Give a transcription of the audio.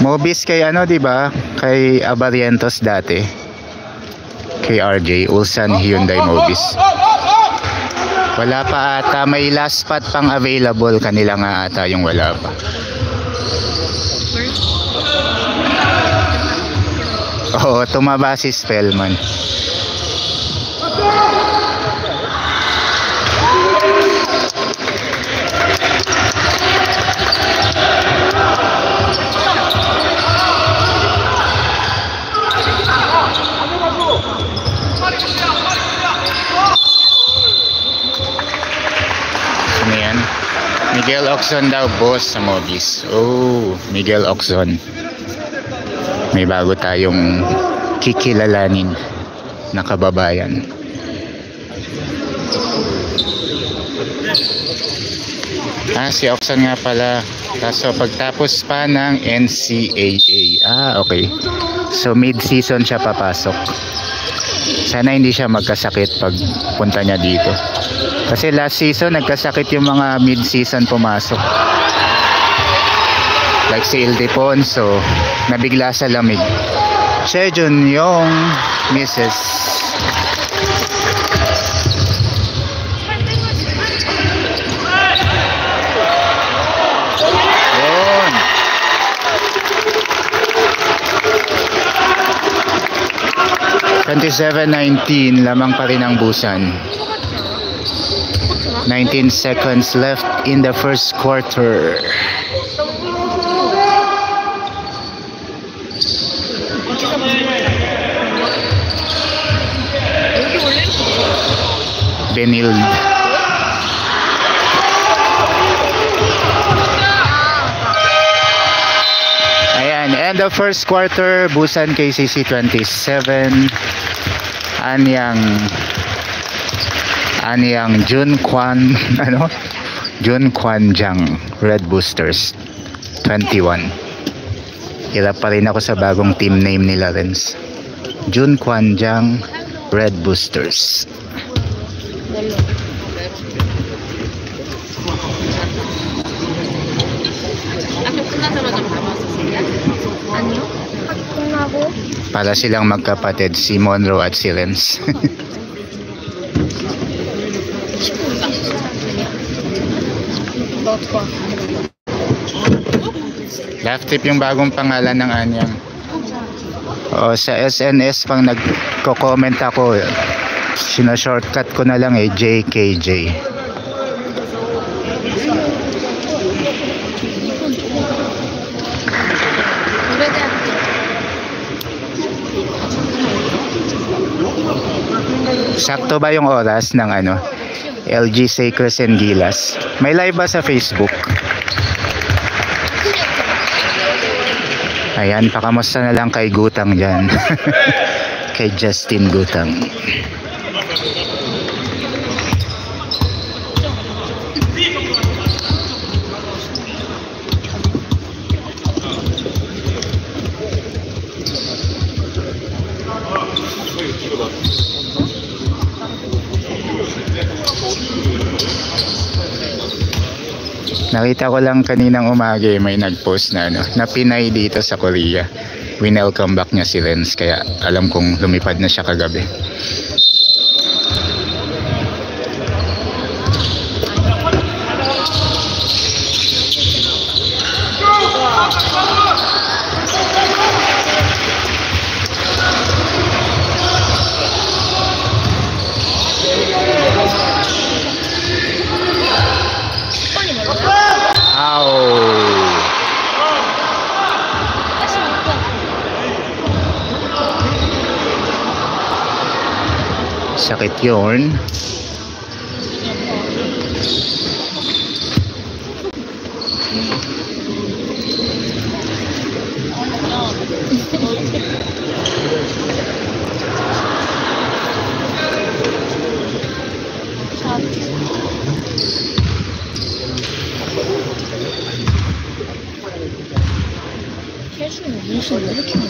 Mobis kay ano, 'di ba? Kay Abarientos dati. Kay RJ Ulsan Hyundai Mobis. Wala pa ata, may last spot pang available, kanila nga ata yung wala pa. Oo, tumaba si Spellman. Miguel Oxon daw, boss sa Mobis. Oh, Miguel Oxon. May bago tayong kikilalanin na kababayan. Si Oxon nga pala. Kaso pagtapos pa ng NCAA. Okay. So mid-season siya papasok. Sana hindi siya magkasakit pag punta niya dito. Kasi last season nagkasakit yung mga mid-season pumasok. Like si Ildefonso, nabigla sa lamig. Sejun yung Mrs. Yun. 27-19, lamang pa rin ang Busan. 19 seconds left in the first quarter. Benild. Ayan, end of first quarter, Busan KCC 27. Anyang Junquan Jang Red Boosters 21. Hirap pa rin ako sa bagong team name nila, Renz. Junquan Jang Red Boosters. Para silang magkapatid, si Monroe at si Renz. Left tip yung bagong pangalan ng Anyang. Sa SNS pang nagko-comment ako, sina-shortcut ko na lang JKJ. Sakto ba yung oras ng LG Sacres and Gilas? May live ba sa Facebook? Ayan, pakamusta na lang kay Gutang dyan. Kay Justin Gutang. Nakita ko lang kaninang umaga may nag-post na na Pinay dito sa Korea. Winelcome back niya si Renz, kaya alam kong lumipad na siya kagabi. Sakit yun. 캐슈는 무슨 왜 이렇게